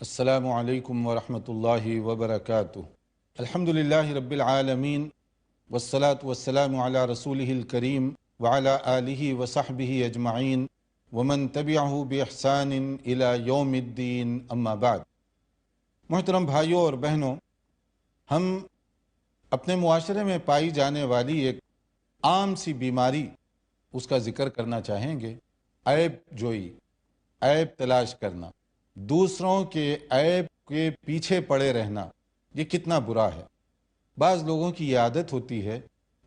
السلام علیکم ورحمۃ اللہ وبرکاتہ۔ الحمد للہ رب العالمین والصلاة والسلام علی رسولہ الکریم وعلی آلہ وصحبہ اجمعین ومن تبعہ بإحسان الی یوم الدین، اما بعد۔ محترم بھائیوں اور بہنوں، ہم اپنے معاشرے میں پائی جانے والی ایک عام سی بیماری اس کا ذکر کرنا چاہیں گے، عیب جوئی، عیب تلاش کرنا، دوسروں کے عیب کے پیچھے پڑے رہنا۔ یہ کتنا برا ہے۔ بعض لوگوں کی یہ عادت ہوتی ہے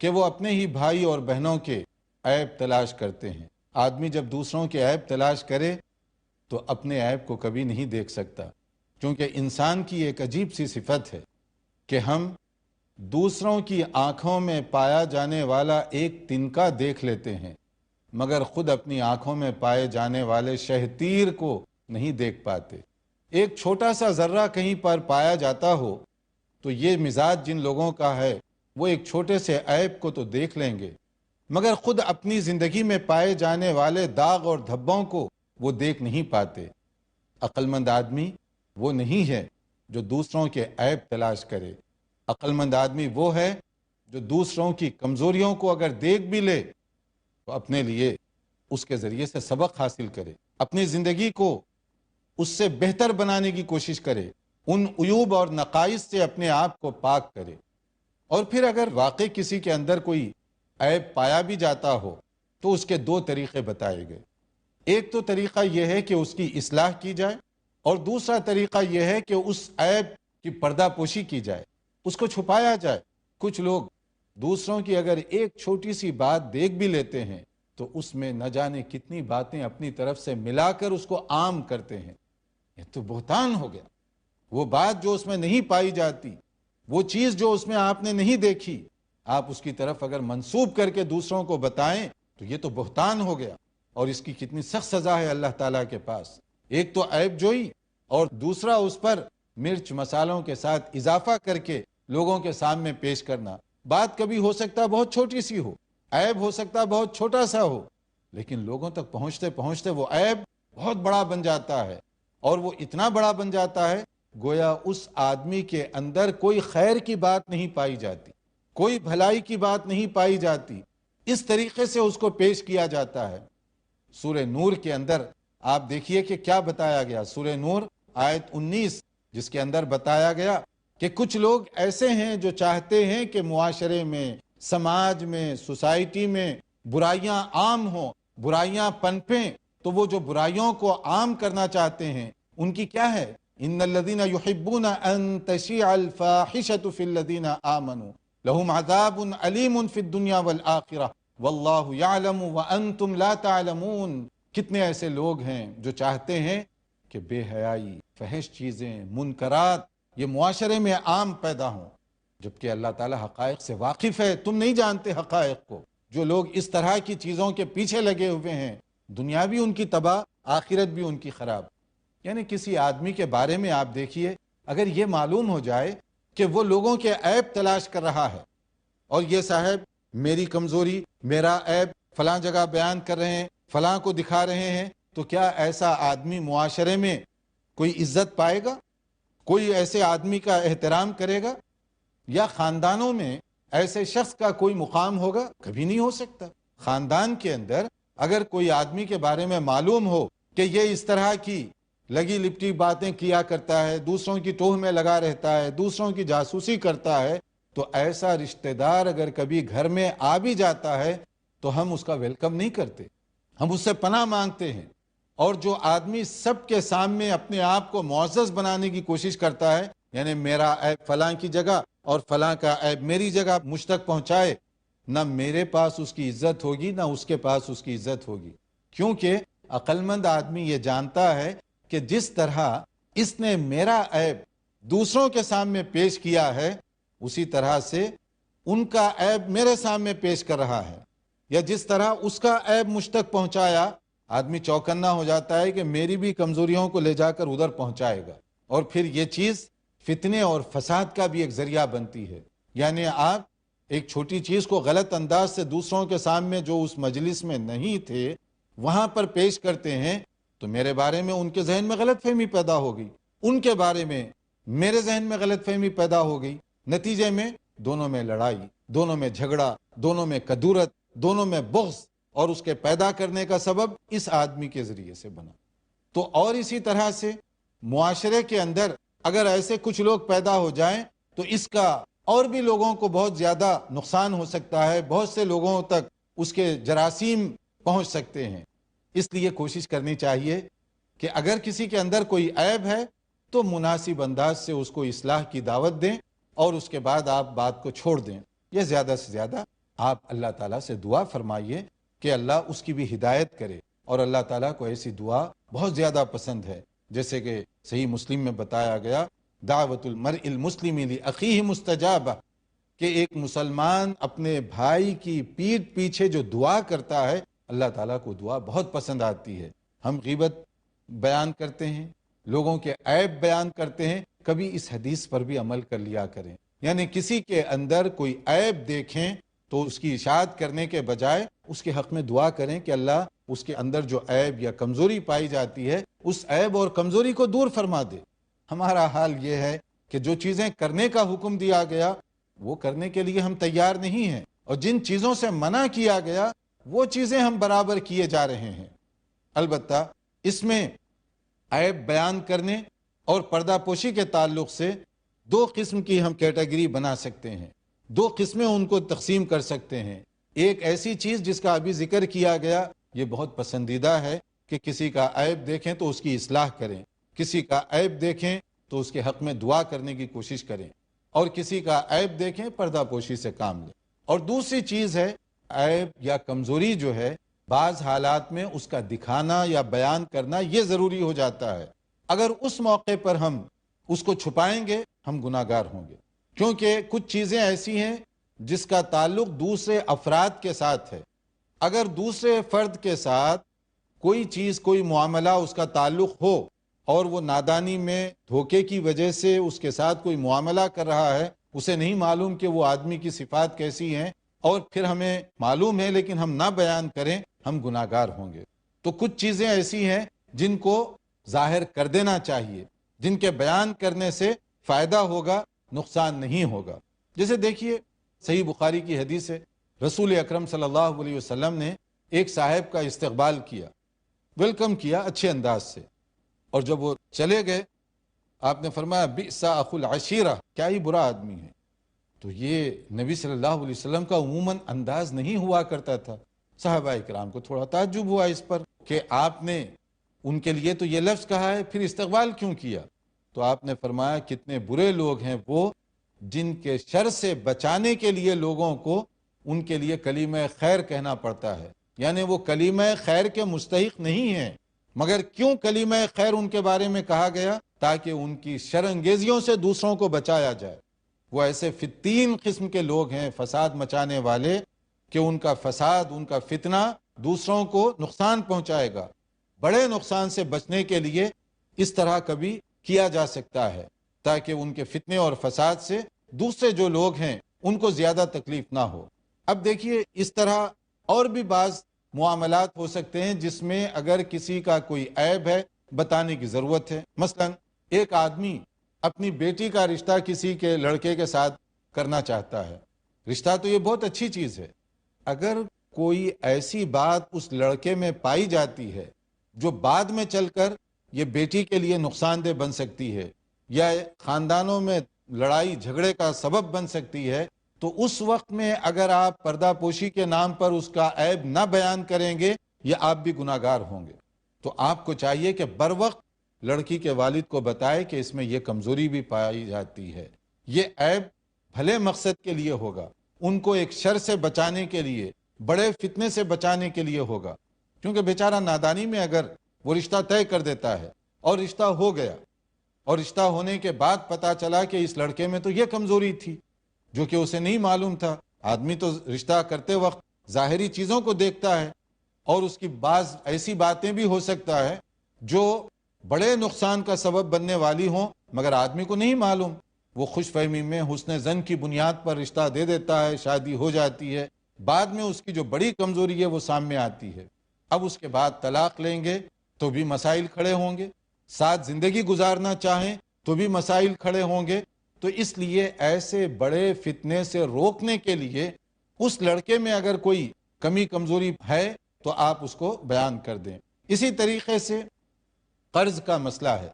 کہ وہ اپنے ہی بھائی اور بہنوں کے عیب تلاش کرتے ہیں۔ آدمی جب دوسروں کے عیب تلاش کرے تو اپنے عیب کو کبھی نہیں دیکھ سکتا، کیونکہ انسان کی ایک عجیب سی صفت ہے کہ ہم دوسروں کی آنکھوں میں پایا جانے والا ایک تنکا دیکھ لیتے ہیں، مگر خود اپنی آنکھوں میں پائے جانے والے شہتیر کو نہیں دیکھ پاتے۔ ایک چھوٹا سا ذرہ کہیں پر پایا جاتا ہو تو یہ مزاج جن لوگوں کا ہے وہ ایک چھوٹے سے عیب کو تو دیکھ لیں گے، مگر خود اپنی زندگی میں پائے جانے والے داغ اور دھبوں کو وہ دیکھ نہیں پاتے۔ عقل مند آدمی وہ نہیں ہے جو دوسروں کے عیب تلاش کرے۔ عقل مند آدمی وہ ہے جو دوسروں کی کمزوریوں کو اگر دیکھ بھی لے تو اپنے لیے اس کے ذریعے سے سبق حاصل کرے، اپنی زندگی کو اس سے بہتر بنانے کی کوشش کرے، ان عیوب اور نقائص سے اپنے آپ کو پاک کرے۔ اور پھر اگر واقع کسی کے اندر کوئی عیب پایا بھی جاتا ہو تو اس کے دو طریقے بتائے گئے۔ ایک تو طریقہ یہ ہے کہ اس کی اصلاح کی جائے، اور دوسرا طریقہ یہ ہے کہ اس عیب کی پردہ پوشی کی جائے، اس کو چھپایا جائے۔ کچھ لوگ دوسروں کی اگر ایک چھوٹی سی بات دیکھ بھی لیتے ہیں تو اس میں نہ جانے کتنی باتیں اپنی طرف سے ملا کر اس کو عام کرتے ہیں۔ یہ تو بہتان ہو گیا۔ وہ بات جو اس میں نہیں پائی جاتی، وہ چیز جو اس میں آپ نے نہیں دیکھی، آپ اس کی طرف اگر منسوب کر کے دوسروں کو بتائیں تو یہ تو بہتان ہو گیا، اور اس کی کتنی سخت سزا ہے اللہ تعالیٰ کے پاس۔ ایک تو عیب جوئی، اور دوسرا اس پر مرچ مسالوں کے ساتھ اضافہ کر کے لوگوں کے سامنے پیش کرنا۔ بات کبھی ہو سکتا بہت چھوٹی سی ہو، عیب ہو سکتا بہت چھوٹا سا ہو، لیکن لوگوں تک پہنچتے پہنچتے وہ عیب بہت بڑا بن جاتا ہے، اور وہ اتنا بڑا بن جاتا ہے گویا اس آدمی کے اندر کوئی خیر کی بات نہیں پائی جاتی، کوئی بھلائی کی بات نہیں پائی جاتی۔ اس طریقے سے اس کو پیش کیا جاتا ہے۔ سورہ نور کے اندر آپ دیکھیے کہ کیا بتایا گیا۔ سورہ نور آیت 19، جس کے اندر بتایا گیا کہ کچھ لوگ ایسے ہیں جو چاہتے ہیں کہ معاشرے میں، سماج میں، سوسائٹی میں برائیاں عام ہوں، برائیاں پنپیں، تو وہ جو برائیوں کو عام کرنا چاہتے ہیں ان کی کیا ہے؟ ان الذین یحبون ان تشیع الفاحشۃ فی الذین آمنوا لہم عذاب علیم فی الدنیا والآخرہ واللہ یعلم وانتم لا تعلمون۔ کتنے ایسے لوگ ہیں جو چاہتے ہیں کہ بے حیائی، فحش چیزیں، منکرات یہ معاشرے میں عام پیدا ہوں، جبکہ اللہ تعالیٰ حقائق سے واقف ہے۔ تم نہیں جانتے حقائق کو۔ جو لوگ اس طرح کی چیزوں کے پیچھے لگے ہوئے ہیں، دنیا بھی ان کی تباہ، آخرت بھی ان کی خراب۔ یعنی کسی آدمی کے بارے میں آپ دیکھیے، اگر یہ معلوم ہو جائے کہ وہ لوگوں کے عیب تلاش کر رہا ہے، اور یہ صاحب میری کمزوری، میرا عیب فلاں جگہ بیان کر رہے ہیں، فلاں کو دکھا رہے ہیں، تو کیا ایسا آدمی معاشرے میں کوئی عزت پائے گا؟ کوئی ایسے آدمی کا احترام کرے گا؟ یا خاندانوں میں ایسے شخص کا کوئی مقام ہوگا؟ کبھی نہیں ہو سکتا۔ خاندان کے اندر اگر کوئی آدمی کے بارے میں معلوم ہو کہ یہ اس طرح کی لگی لپٹی باتیں کیا کرتا ہے، دوسروں کی ٹوہ میں لگا رہتا ہے، دوسروں کی جاسوسی کرتا ہے، تو ایسا رشتہ دار اگر کبھی گھر میں آ بھی جاتا ہے تو ہم اس کا ویلکم نہیں کرتے، ہم اس سے پناہ مانگتے ہیں۔ اور جو آدمی سب کے سامنے اپنے آپ کو معزز بنانے کی کوشش کرتا ہے، یعنی میرا عیب فلاں کی جگہ اور فلاں کا عیب میری جگہ مجھ تک پہنچائے، نہ میرے پاس اس کی عزت ہوگی نہ اس کے پاس اس کی عزت ہوگی۔ کیونکہ عقل مند آدمی یہ جانتا ہے کہ جس طرح اس نے میرا عیب دوسروں کے سامنے پیش کیا ہے، اسی طرح سے ان کا عیب میرے سامنے پیش کر رہا ہے، یا جس طرح اس کا عیب مجھ تک پہنچایا، آدمی چوکنا ہو جاتا ہے کہ میری بھی کمزوریوں کو لے جا کر ادھر پہنچائے گا، اور پھر یہ چیز فتنے اور فساد کا بھی ایک ذریعہ بنتی ہے۔ یعنی آپ ایک چھوٹی چیز کو غلط انداز سے دوسروں کے سامنے جو اس مجلس میں نہیں تھے وہاں پر پیش کرتے ہیں، تو میرے بارے میں ان کے ذہن میں غلط فہمی پیدا ہوگی، ان کے بارے میں میرے ذہن میں غلط فہمی پیدا ہو گئی، نتیجے میں دونوں میں لڑائی، دونوں میں جھگڑا، دونوں میں کدورت، دونوں میں بغض، اور اس کے پیدا کرنے کا سبب اس آدمی کے ذریعے سے بنا۔ تو اور اسی طرح سے معاشرے کے اندر اگر ایسے کچھ لوگ پیدا ہو جائیں تو اس کا اور بھی لوگوں کو بہت زیادہ نقصان ہو سکتا ہے، بہت سے لوگوں تک اس کے جراثیم پہنچ سکتے ہیں۔ اس لیے کوشش کرنی چاہیے کہ اگر کسی کے اندر کوئی عیب ہے تو مناسب انداز سے اس کو اصلاح کی دعوت دیں، اور اس کے بعد آپ بات کو چھوڑ دیں۔ یہ زیادہ سے زیادہ آپ اللہ تعالیٰ سے دعا فرمائیے کہ اللہ اس کی بھی ہدایت کرے، اور اللہ تعالیٰ کو ایسی دعا بہت زیادہ پسند ہے، جیسے کہ صحیح مسلم میں بتایا گیا دعوت المرء المسلم لاخیہ مستجابہ، کہ ایک مسلمان اپنے بھائی کی پیٹھ پیچھے جو دعا کرتا ہے اللہ تعالیٰ کو دعا بہت پسند آتی ہے۔ ہم غیبت بیان کرتے ہیں، لوگوں کے عیب بیان کرتے ہیں، کبھی اس حدیث پر بھی عمل کر لیا کریں، یعنی کسی کے اندر کوئی عیب دیکھیں تو اس کی اشاعت کرنے کے بجائے اس کے حق میں دعا کریں کہ اللہ اس کے اندر جو عیب یا کمزوری پائی جاتی ہے اس عیب اور کمزوری کو دور فرما دے۔ ہمارا حال یہ ہے کہ جو چیزیں کرنے کا حکم دیا گیا وہ کرنے کے لیے ہم تیار نہیں ہیں، اور جن چیزوں سے منع کیا گیا وہ چیزیں ہم برابر کیے جا رہے ہیں۔ البتہ اس میں عیب بیان کرنے اور پردہ پوشی کے تعلق سے دو قسم کی ہم کیٹیگری بنا سکتے ہیں، دو قسمیں ان کو تقسیم کر سکتے ہیں۔ ایک ایسی چیز جس کا ابھی ذکر کیا گیا، یہ بہت پسندیدہ ہے کہ کسی کا عیب دیکھیں تو اس کی اصلاح کریں، کسی کا عیب دیکھیں تو اس کے حق میں دعا کرنے کی کوشش کریں، اور کسی کا عیب دیکھیں پردہ پوشی سے کام لیں۔ اور دوسری چیز ہے عیب یا کمزوری جو ہے بعض حالات میں اس کا دکھانا یا بیان کرنا یہ ضروری ہو جاتا ہے، اگر اس موقع پر ہم اس کو چھپائیں گے ہم گناہ گار ہوں گے، کیونکہ کچھ چیزیں ایسی ہیں جس کا تعلق دوسرے افراد کے ساتھ ہے۔ اگر دوسرے فرد کے ساتھ کوئی چیز، کوئی معاملہ اس کا تعلق ہو اور وہ نادانی میں دھوکے کی وجہ سے اس کے ساتھ کوئی معاملہ کر رہا ہے، اسے نہیں معلوم کہ وہ آدمی کی صفات کیسی ہیں، اور پھر ہمیں معلوم ہے لیکن ہم نہ بیان کریں، ہم گناہ گار ہوں گے۔ تو کچھ چیزیں ایسی ہیں جن کو ظاہر کر دینا چاہیے، جن کے بیان کرنے سے فائدہ ہوگا، نقصان نہیں ہوگا۔ جیسے دیکھیے صحیح بخاری کی حدیث ہے، رسول اکرم صلی اللہ علیہ وسلم نے ایک صاحب کا استقبال کیا، ویلکم کیا اچھے انداز سے، اور جب وہ چلے گئے آپ نے فرمایا بئس اخو العشیرہ، کیا ہی برا آدمی ہے۔ تو یہ نبی صلی اللہ علیہ وسلم کا عموماً انداز نہیں ہوا کرتا تھا۔ صحابہ کرام کو تھوڑا تعجب ہوا اس پر کہ آپ نے ان کے لیے تو یہ لفظ کہا ہے، پھر استقبال کیوں کیا؟ تو آپ نے فرمایا کتنے برے لوگ ہیں وہ جن کے شر سے بچانے کے لیے لوگوں کو ان کے لیے کلمہ خیر کہنا پڑتا ہے، یعنی وہ کلمہ خیر کے مستحق نہیں ہیں، مگر کیوں کلمہ خیر ان کے بارے میں کہا گیا؟ تاکہ ان کی شر انگیزیوں سے دوسروں کو بچایا جائے۔ وہ ایسے فتین قسم کے لوگ ہیں، فساد مچانے والے، کہ ان کا فساد، ان کا فتنہ دوسروں کو نقصان پہنچائے گا۔ بڑے نقصان سے بچنے کے لیے اس طرح کبھی کیا جا سکتا ہے تاکہ ان کے فتنے اور فساد سے دوسرے جو لوگ ہیں ان کو زیادہ تکلیف نہ ہو۔ اب دیکھیے اس طرح اور بھی بعض معاملات ہو سکتے ہیں جس میں اگر کسی کا کوئی عیب ہے بتانے کی ضرورت ہے۔ مثلا ایک آدمی اپنی بیٹی کا رشتہ کسی کے لڑکے کے ساتھ کرنا چاہتا ہے، رشتہ تو یہ بہت اچھی چیز ہے، اگر کوئی ایسی بات اس لڑکے میں پائی جاتی ہے جو بعد میں چل کر یہ بیٹی کے لیے نقصان دہ بن سکتی ہے یا خاندانوں میں لڑائی جھگڑے کا سبب بن سکتی ہے، تو اس وقت میں اگر آپ پردہ پوشی کے نام پر اس کا عیب نہ بیان کریں گے یہ آپ بھی گناہ گار ہوں گے۔ تو آپ کو چاہیے کہ بر وقت لڑکی کے والد کو بتائے کہ اس میں یہ کمزوری بھی پائی جاتی ہے، یہ عیب بھلے مقصد کے لیے ہوگا، ان کو ایک شر سے بچانے کے لیے، بڑے فتنے سے بچانے کے لیے ہوگا، کیونکہ بیچارہ نادانی میں اگر وہ رشتہ طے کر دیتا ہے اور رشتہ ہو گیا، اور رشتہ ہونے کے بعد پتا چلا کہ اس لڑکے میں تو یہ کمزوری تھی جو کہ اسے نہیں معلوم تھا۔ آدمی تو رشتہ کرتے وقت ظاہری چیزوں کو دیکھتا ہے، اور اس کی بعض ایسی باتیں بھی ہو سکتا ہے جو بڑے نقصان کا سبب بننے والی ہوں مگر آدمی کو نہیں معلوم، وہ خوش فہمی میں حسن ظن کی بنیاد پر رشتہ دے دیتا ہے، شادی ہو جاتی ہے، بعد میں اس کی جو بڑی کمزوری ہے وہ سامنے آتی ہے۔ اب اس کے بعد طلاق لیں گے تو بھی مسائل کھڑے ہوں گے، ساتھ زندگی گزارنا چاہیں تو بھی مسائل کھڑے ہوں گے. تو اس لیے ایسے بڑے فتنے سے روکنے کے لیے اس لڑکے میں اگر کوئی کمی کمزوری ہے تو آپ اس کو بیان کر دیں. اسی طریقے سے قرض کا مسئلہ ہے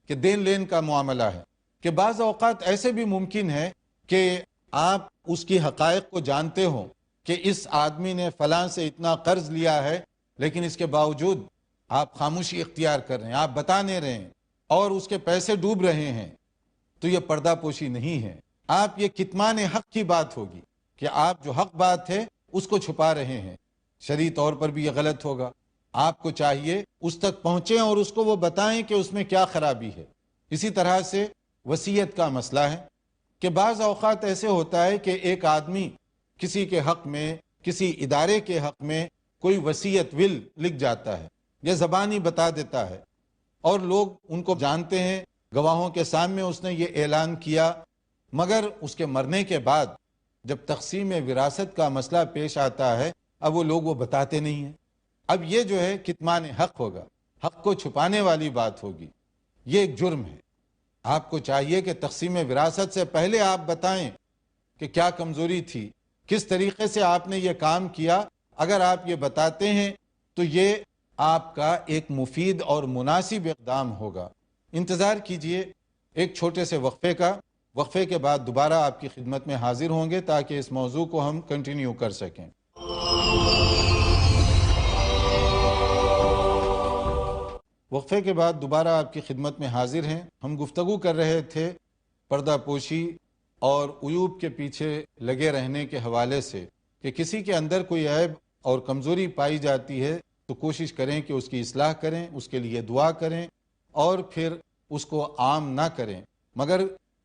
کہ دین لین کا معاملہ ہے کہ بعض اوقات ایسے بھی ممکن ہے کہ آپ اس کی حقائق کو جانتے ہو کہ اس آدمی نے فلاں سے اتنا قرض لیا ہے، لیکن اس کے باوجود آپ خاموشی اختیار کر رہے ہیں، آپ بتا نہیں رہے ہیں اور اس کے پیسے ڈوب رہے ہیں. تو یہ پردہ پوشی نہیں ہے. آپ یہ کتمان حق کی بات ہوگی کہ آپ جو حق بات ہے اس کو چھپا رہے ہیں. شرعی طور پر بھی یہ غلط ہوگا. آپ کو چاہیے اس تک پہنچیں اور اس کو وہ بتائیں کہ اس میں کیا خرابی ہے. اسی طرح سے وصیت کا مسئلہ ہے کہ بعض اوقات ایسے ہوتا ہے کہ ایک آدمی کسی کے حق میں، کسی ادارے کے حق میں کوئی وصیت ول لکھ جاتا ہے یا زبانی بتا دیتا ہے اور لوگ ان کو جانتے ہیں، گواہوں کے سامنے اس نے یہ اعلان کیا، مگر اس کے مرنے کے بعد جب تقسیم وراثت کا مسئلہ پیش آتا ہے اب وہ لوگ وہ بتاتے نہیں ہیں. اب یہ جو ہے کتمان حق ہوگا، حق کو چھپانے والی بات ہوگی. یہ ایک جرم ہے. آپ کو چاہیے کہ تقسیم وراثت سے پہلے آپ بتائیں کہ کیا کمزوری تھی، کس طریقے سے آپ نے یہ کام کیا. اگر آپ یہ بتاتے ہیں تو یہ آپ کا ایک مفید اور مناسب اقدام ہوگا. انتظار کیجئے ایک چھوٹے سے وقفے کا. وقفے کے بعد دوبارہ آپ کی خدمت میں حاضر ہوں گے تاکہ اس موضوع کو ہم کنٹینیو کر سکیں. وقفے کے بعد دوبارہ آپ کی خدمت میں حاضر ہیں. ہم گفتگو کر رہے تھے پردہ پوشی اور عیوب کے پیچھے لگے رہنے کے حوالے سے کہ کسی کے اندر کوئی عیب اور کمزوری پائی جاتی ہے تو کوشش کریں کہ اس کی اصلاح کریں، اس کے لیے دعا کریں اور پھر اس کو عام نہ کریں. مگر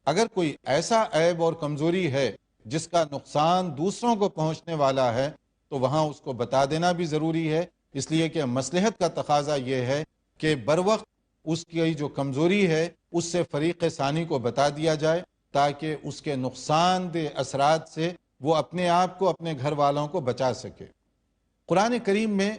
اگر کوئی ایسا عیب اور کمزوری ہے جس کا نقصان دوسروں کو پہنچنے والا ہے تو وہاں اس کو بتا دینا بھی ضروری ہے، اس لیے کہ مصلحت کا تقاضا یہ ہے کہ بروقت اس کی جو کمزوری ہے اس سے فریق ثانی کو بتا دیا جائے تاکہ اس کے نقصان دہ اثرات سے وہ اپنے آپ کو، اپنے گھر والوں کو بچا سکے. قرآن کریم میں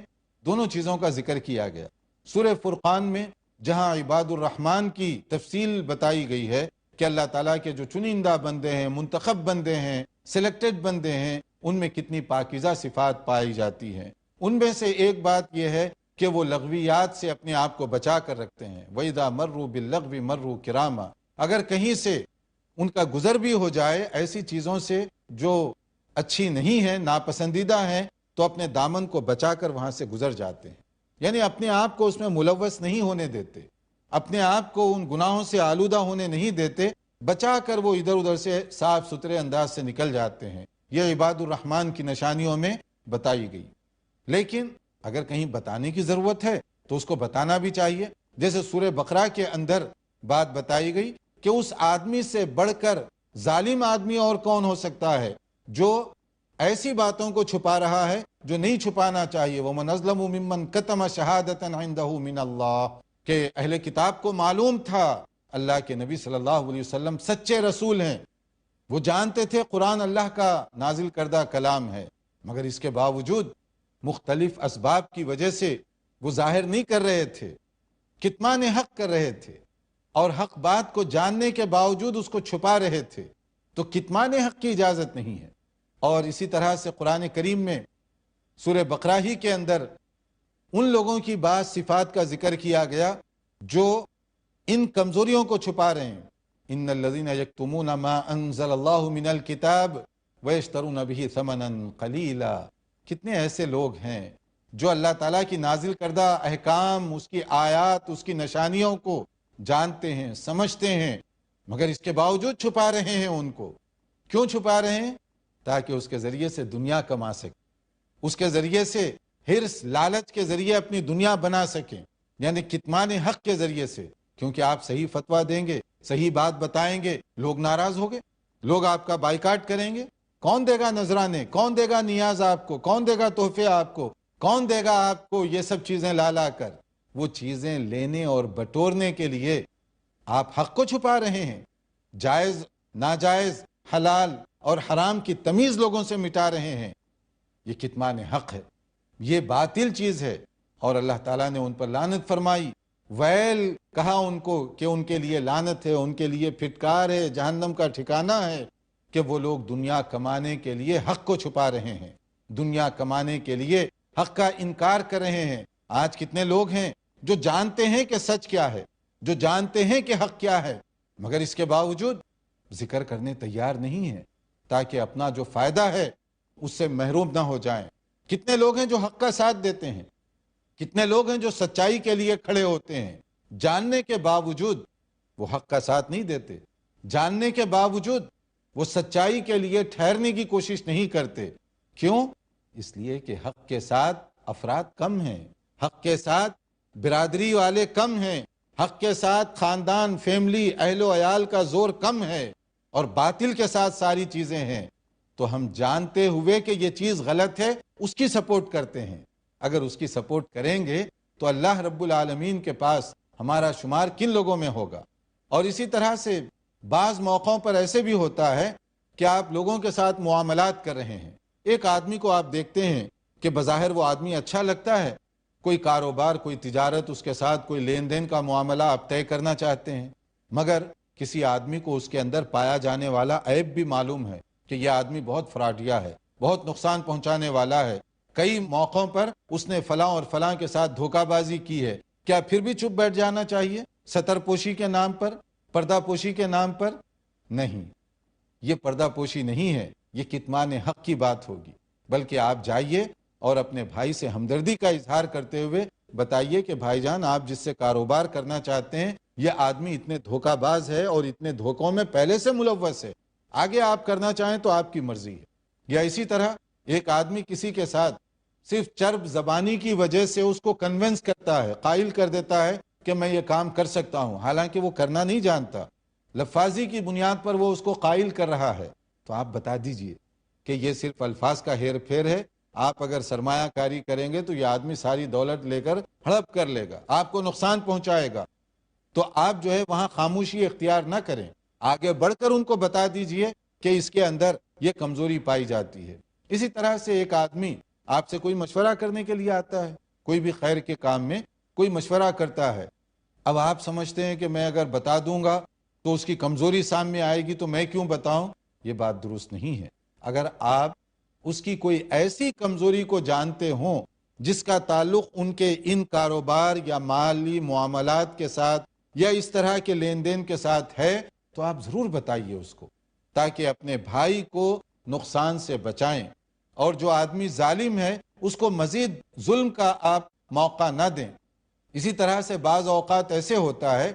دونوں چیزوں کا ذکر کیا گیا. سورہ فرقان میں جہاں عباد الرحمن کی تفصیل بتائی گئی ہے کہ اللہ تعالیٰ کے جو چنندہ بندے ہیں، منتخب بندے ہیں، سلیکٹڈ بندے ہیں، ان میں کتنی پاکیزہ صفات پائی جاتی ہیں. ان میں سے ایک بات یہ ہے کہ وہ لغویات سے اپنے آپ کو بچا کر رکھتے ہیں. وَإِذَا مَرُّوا بِاللَّغْوِ مَرُّوا كِرَامًا. اگر کہیں سے ان کا گزر بھی ہو جائے ایسی چیزوں سے جو اچھی نہیں ہیں، ناپسندیدہ ہیں، تو اپنے دامن کو بچا کر وہاں سے گزر جاتے ہیں. یعنی اپنے آپ کو اس میں ملوث نہیں ہونے دیتے، اپنے آپ کو ان گناہوں سے آلودہ ہونے نہیں دیتے، بچا کر وہ ادھر ادھر سے صاف ستھرے انداز سے نکل جاتے ہیں. یہ عباد الرحمن کی نشانیوں میں بتائی گئی. لیکن اگر کہیں بتانے کی ضرورت ہے تو اس کو بتانا بھی چاہیے. جیسے سورہ بقرہ کے اندر بات بتائی گئی کہ اس آدمی سے بڑھ کر ظالم آدمی اور کون ہو سکتا ہے جو ایسی باتوں کو چھپا رہا ہے جو نہیں چھپانا چاہیے. وَمَنْ أَظْلَمُ مِمَّنْ كَتَمَ شَهَادَةً عِنْدَهُ مِنَ اللَّهِ. کہ اہل کتاب کو معلوم تھا اللہ کے نبی صلی اللہ علیہ وسلم سچے رسول ہیں، وہ جانتے تھے قرآن اللہ کا نازل کردہ کلام ہے، مگر اس کے باوجود مختلف اسباب کی وجہ سے وہ ظاہر نہیں کر رہے تھے، کتمان حق کر رہے تھے اور حق بات کو جاننے کے باوجود اس کو چھپا رہے تھے. تو کتمان حق کی اجازت نہیں ہے. اور اسی طرح سے قرآن کریم میں سورہ بقرہ ہی کے اندر ان لوگوں کی بعض صفات کا ذکر کیا گیا جو ان کمزوریوں کو چھپا رہے ہیں. ان الذین یکتمون ما انزل اللہ من الکتاب ویشترون به ثمنا قلیلا. کتنے ایسے لوگ ہیں جو اللہ تعالیٰ کی نازل کردہ احکام، اس کی آیات، اس کی نشانیوں کو جانتے ہیں، سمجھتے ہیں، مگر اس کے باوجود چھپا رہے ہیں. ان کو کیوں چھپا رہے ہیں؟ تاکہ اس کے ذریعے سے دنیا کما سکیں، اس کے ذریعے سے حرص، لالچ کے ذریعے اپنی دنیا بنا سکیں، یعنی کتمان حق کے ذریعے سے. کیونکہ آپ صحیح فتویٰ دیں گے، صحیح بات بتائیں گے، لوگ ناراض ہو گے، لوگ آپ کا بائیکاٹ کریں گے. کون دے گا نذرانے، کون دے گا نیاز آپ کو، کون دے گا تحفے آپ کو، کون دے گا آپ کو یہ سب چیزیں لا لا کر؟ وہ چیزیں لینے اور بٹورنے کے لیے آپ حق کو چھپا رہے ہیں. جائز، ناجائز، حلال اور حرام کی تمیز لوگوں سے مٹا رہے ہیں. یہ کتمان حق ہے، یہ باطل چیز ہے اور اللہ تعالیٰ نے ان پر لعنت فرمائی ویل کہا ان کو کہ ان کے لیے لعنت ہے، ان کے لیے پھٹکار ہے، جہنم کا ٹھکانہ ہے کہ وہ لوگ دنیا کمانے کے لیے حق کو چھپا رہے ہیں، دنیا کمانے کے لیے حق کا انکار کر رہے ہیں۔ آج کتنے لوگ ہیں جو جانتے ہیں کہ سچ کیا ہے، جو جانتے ہیں کہ حق کیا ہے، مگر اس کے باوجود ذکر کرنے تیار نہیں ہیں تاکہ اپنا جو فائدہ ہے اس سے محروم نہ ہو جائیں۔ کتنے لوگ ہیں جو حق کا ساتھ دیتے ہیں، کتنے لوگ ہیں جو سچائی کے لیے کھڑے ہوتے ہیں، جاننے کے باوجود وہ حق کا ساتھ نہیں دیتے، جاننے کے باوجود وہ سچائی کے لیے ٹھہرنے کی کوشش نہیں کرتے۔ کیوں؟ اس لیے کہ حق کے ساتھ افراد کم ہیں، حق کے ساتھ برادری والے کم ہیں، حق کے ساتھ خاندان، فیملی، اہل و عیال کا زور کم ہے، اور باطل کے ساتھ ساری چیزیں ہیں۔ تو ہم جانتے ہوئے کہ یہ چیز غلط ہے اس کی سپورٹ کرتے ہیں۔ اگر اس کی سپورٹ کریں گے تو اللہ رب العالمین کے پاس ہمارا شمار کن لوگوں میں ہوگا؟ اور اسی طرح سے بعض موقعوں پر ایسے بھی ہوتا ہے کہ آپ لوگوں کے ساتھ معاملات کر رہے ہیں، ایک آدمی کو آپ دیکھتے ہیں کہ بظاہر وہ آدمی اچھا لگتا ہے، کوئی کاروبار، کوئی تجارت، اس کے ساتھ کوئی لین دین کا معاملہ آپ طے کرنا چاہتے ہیں، مگر کسی آدمی کو اس کے اندر پایا جانے والا عیب بھی معلوم ہے کہ یہ آدمی بہت فراڈیا ہے، بہت نقصان پہنچانے والا ہے، کئی موقعوں پر اس نے فلاں اور فلاں کے ساتھ دھوکہ بازی کی ہے۔ کیا پھر بھی چپ بیٹھ جانا چاہیے ستر پوشی کے نام پر، پردہ پوشی کے نام پر؟ نہیں، یہ پردہ پوشی نہیں ہے، یہ کتمان حق کی بات ہوگی۔ بلکہ آپ جائیے اور اپنے بھائی سے ہمدردی کا اظہار کرتے ہوئے بتائیے کہ بھائی جان، آپ جس سے کاروبار کرنا چاہتے ہیں یہ آدمی اتنے دھوکہ باز ہے اور اتنے دھوکوں میں پہلے سے ملوث ہے، آگے آپ کرنا چاہیں تو آپ کی مرضی ہے۔ یا اسی طرح ایک آدمی کسی کے ساتھ صرف چرب زبانی کی وجہ سے اس کو کنونس کرتا ہے، قائل کر دیتا ہے کہ میں یہ کام کر سکتا ہوں، حالانکہ وہ کرنا نہیں جانتا، لفاظی کی بنیاد پر وہ اس کو قائل کر رہا ہے، تو آپ بتا دیجئے کہ یہ صرف الفاظ کا ہیر پھیر ہے۔ آپ اگر سرمایہ کاری کریں گے تو یہ آدمی ساری دولت لے کر ہڑپ کر لے گا، آپ کو نقصان پہنچائے گا۔ تو آپ جو ہے وہاں خاموشی اختیار نہ کریں، آگے بڑھ کر ان کو بتا دیجئے کہ اس کے اندر یہ کمزوری پائی جاتی ہے۔ اسی طرح سے ایک آدمی آپ سے کوئی مشورہ کرنے کے لیے آتا ہے، کوئی بھی خیر کے کام میں کوئی مشورہ کرتا ہے، اب آپ سمجھتے ہیں کہ میں اگر بتا دوں گا تو اس کی کمزوری سامنے آئے گی تو میں کیوں بتاؤں؟ یہ بات درست نہیں ہے۔ اگر آپ اس کی کوئی ایسی کمزوری کو جانتے ہوں جس کا تعلق ان کے ان کاروبار یا مالی معاملات کے ساتھ یا اس طرح کے لین دین کے ساتھ ہے، تو آپ ضرور بتائیے اس کو، تاکہ اپنے بھائی کو نقصان سے بچائیں، اور جو آدمی ظالم ہے اس کو مزید ظلم کا آپ موقع نہ دیں۔ اسی طرح سے بعض اوقات ایسے ہوتا ہے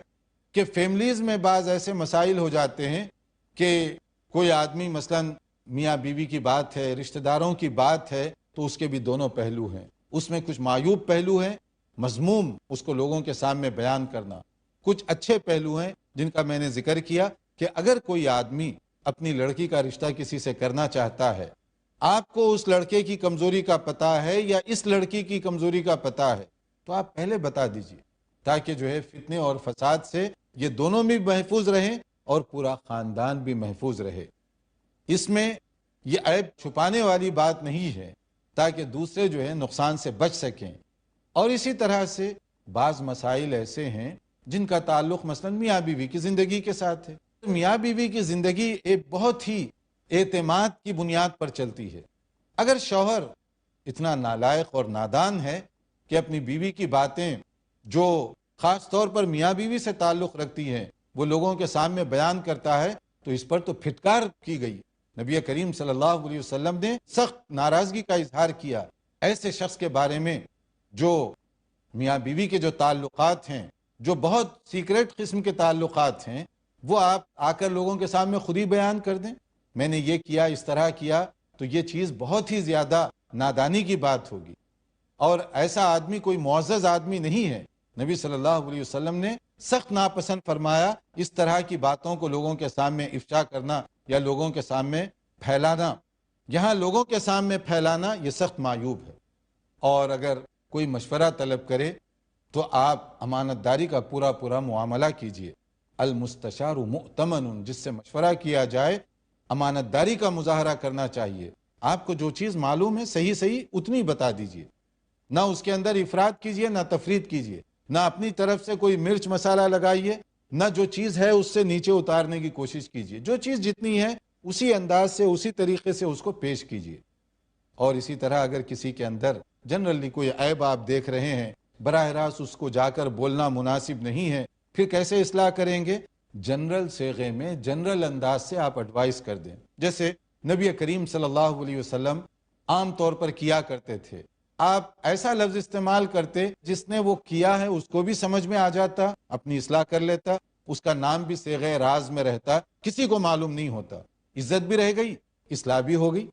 کہ فیملیز میں بعض ایسے مسائل ہو جاتے ہیں کہ کوئی آدمی مثلا میاں بیوی کی بات ہے، رشتہ داروں کی بات ہے، تو اس کے بھی دونوں پہلو ہیں، اس میں کچھ معیوب پہلو ہیں، مذموم اس کو لوگوں کے سامنے بیان کرنا، کچھ اچھے پہلو ہیں جن کا میں نے ذکر کیا کہ اگر کوئی آدمی اپنی لڑکی کا رشتہ کسی سے کرنا چاہتا ہے، آپ کو اس لڑکے کی کمزوری کا پتہ ہے یا اس لڑکی کی کمزوری کا پتہ ہے، تو آپ پہلے بتا دیجئے، تاکہ جو ہے فتنے اور فساد سے یہ دونوں بھی محفوظ رہیں اور پورا خاندان بھی محفوظ رہے۔ اس میں یہ عیب چھپانے والی بات نہیں ہے، تاکہ دوسرے جو ہے نقصان سے بچ سکیں۔ اور اسی طرح سے بعض مسائل ایسے ہیں جن کا تعلق مثلا میاں بیوی کی زندگی کے ساتھ ہے۔ میاں بیوی کی زندگی ایک بہت ہی اعتماد کی بنیاد پر چلتی ہے۔ اگر شوہر اتنا نالائق اور نادان ہے کہ اپنی بیوی کی باتیں جو خاص طور پر میاں بیوی سے تعلق رکھتی ہیں وہ لوگوں کے سامنے بیان کرتا ہے، تو اس پر تو پھٹکار کی گئی۔ نبی کریم صلی اللہ علیہ وسلم نے سخت ناراضگی کا اظہار کیا ایسے شخص کے بارے میں جو میاں بیوی کے جو تعلقات ہیں، جو بہت سیکریٹ قسم کے تعلقات ہیں، وہ آپ آ کر لوگوں کے سامنے خود ہی بیان کر دیں، میں نے یہ کیا، اس طرح کیا، تو یہ چیز بہت ہی زیادہ نادانی کی بات ہوگی۔ اور ایسا آدمی کوئی معزز آدمی نہیں ہے۔ نبی صلی اللہ علیہ وسلم نے سخت ناپسند فرمایا اس طرح کی باتوں کو لوگوں کے سامنے افشا کرنا یا لوگوں کے سامنے پھیلانا۔ یہاں لوگوں کے سامنے پھیلانا یہ سخت معیوب ہے۔ اور اگر کوئی مشورہ طلب کرے تو آپ امانت داری کا پورا معاملہ کیجئے۔ المستشار مؤتمن، جس سے مشورہ کیا جائے امانت داری کا مظاہرہ کرنا چاہیے۔ آپ کو جو چیز معلوم ہے صحیح اتنی بتا دیجئے، نہ اس کے اندر افراد کیجئے نہ تفرید کیجئے۔ نہ اپنی طرف سے کوئی مرچ مسالہ لگائیے، نہ جو چیز ہے اس سے نیچے اتارنے کی کوشش کیجیے، جو چیز جتنی ہے اسی انداز سے اسی طریقے سے اس کو پیش کیجیے۔ اور اسی طرح اگر کسی کے اندر جنرلی کوئی عیب آپ دیکھ رہے ہیں، براہ راست اس کو جا کر بولنا مناسب نہیں ہے، پھر کیسے اصلاح کریں گے؟ جنرل صیغے میں جنرل انداز سے آپ ایڈوائز کر دیں، جیسے نبی کریم صلی اللہ علیہ وسلم عام طور پر کیا کرتے تھے۔ آپ ایسا لفظ استعمال کرتے جس نے وہ کیا ہے اس کو بھی سمجھ میں آ جاتا، اپنی اصلاح کر لیتا، اس کا نام بھی صیغہ راز میں رہتا، کسی کو معلوم نہیں ہوتا، عزت بھی رہ گئی، اصلاح بھی ہو گئی۔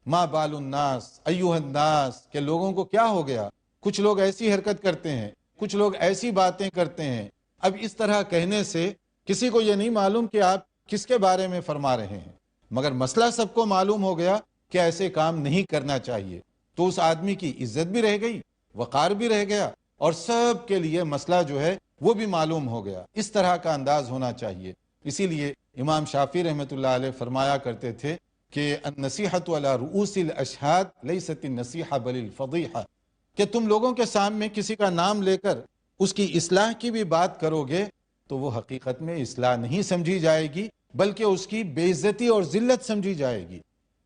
ما بال الناس ایھا الناس، کہ لوگوں کو کیا ہو گیا، کچھ لوگ ایسی حرکت کرتے ہیں، کچھ لوگ ایسی باتیں کرتے ہیں۔ اب اس طرح کہنے سے کسی کو یہ نہیں معلوم کہ آپ کس کے بارے میں فرما رہے ہیں، مگر مسئلہ سب کو معلوم ہو گیا کہ ایسے کام نہیں کرنا چاہیے، تو اس آدمی کی عزت بھی رہ گئی، وقار بھی رہ گیا، اور سب کے لیے مسئلہ جو ہے وہ بھی معلوم ہو گیا۔ اس طرح کا انداز ہونا چاہیے۔ اسی لیے امام شافعی رحمۃ اللہ علیہ فرمایا کرتے تھے کہ النصیحۃ علی رؤوس الاشہاد لیست النصیحہ بل الفضیحہ، کہ تم لوگوں کے سامنے کسی کا نام لے کر اس کی اصلاح کی بھی بات کرو گے تو وہ حقیقت میں اصلاح نہیں سمجھی جائے گی، بلکہ اس کی بے عزتی اور ذلت سمجھی جائے گی۔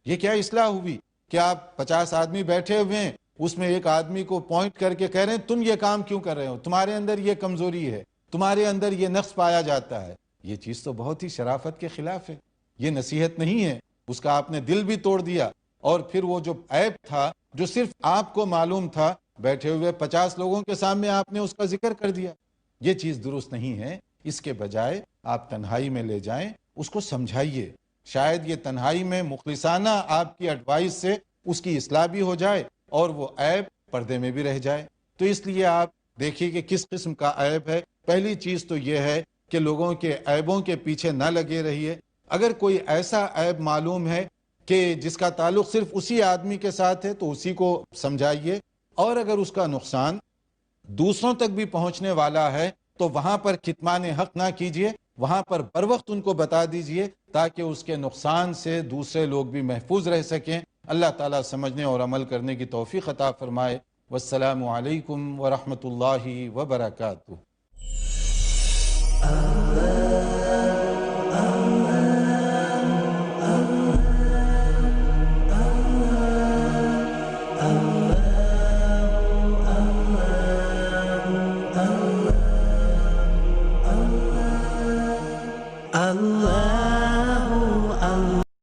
یہ کیا اصلاح ہوئی کہ آپ 50 آدمی بیٹھے ہوئے ہیں، اس میں ایک آدمی کو پوائنٹ کر کے کہہ رہے ہیں تم یہ کام کیوں کر رہے ہو، تمہارے اندر یہ کمزوری ہے، تمہارے اندر یہ نقص پایا جاتا ہے۔ یہ چیز تو بہت ہی شرافت کے خلاف ہے، یہ نصیحت نہیں ہے، اس کا آپ نے دل بھی توڑ دیا، اور پھر وہ جو عیب تھا جو صرف آپ کو معلوم تھا، بیٹھے ہوئے 50 لوگوں کے سامنے آپ نے اس کا ذکر کر دیا۔ یہ چیز درست نہیں ہے۔ اس کے بجائے آپ تنہائی میں لے جائیں، اس کو سمجھائیے، شاید یہ تنہائی میں مخلصانہ آپ کی ایڈوائس سے اس کی اصلاح بھی ہو جائے اور وہ عیب پردے میں بھی رہ جائے۔ تو اس لیے آپ دیکھیے کہ کس قسم کا عیب ہے۔ پہلی چیز تو یہ ہے کہ لوگوں کے عیبوں کے پیچھے نہ لگے رہیے۔ اگر کوئی ایسا عیب معلوم ہے کہ جس کا تعلق صرف اسی آدمی کے ساتھ ہے تو اسی کو سمجھائیے، اور اگر اس کا نقصان دوسروں تک بھی پہنچنے والا ہے تو وہاں پر کتمان حق نہ کیجیے، وہاں پر بر وقت ان کو بتا دیجیے تاکہ اس کے نقصان سے دوسرے لوگ بھی محفوظ رہ سکیں۔ اللہ تعالیٰ سمجھنے اور عمل کرنے کی توفیق عطا فرمائے۔ والسلام علیکم ورحمۃ اللہ وبرکاتہ۔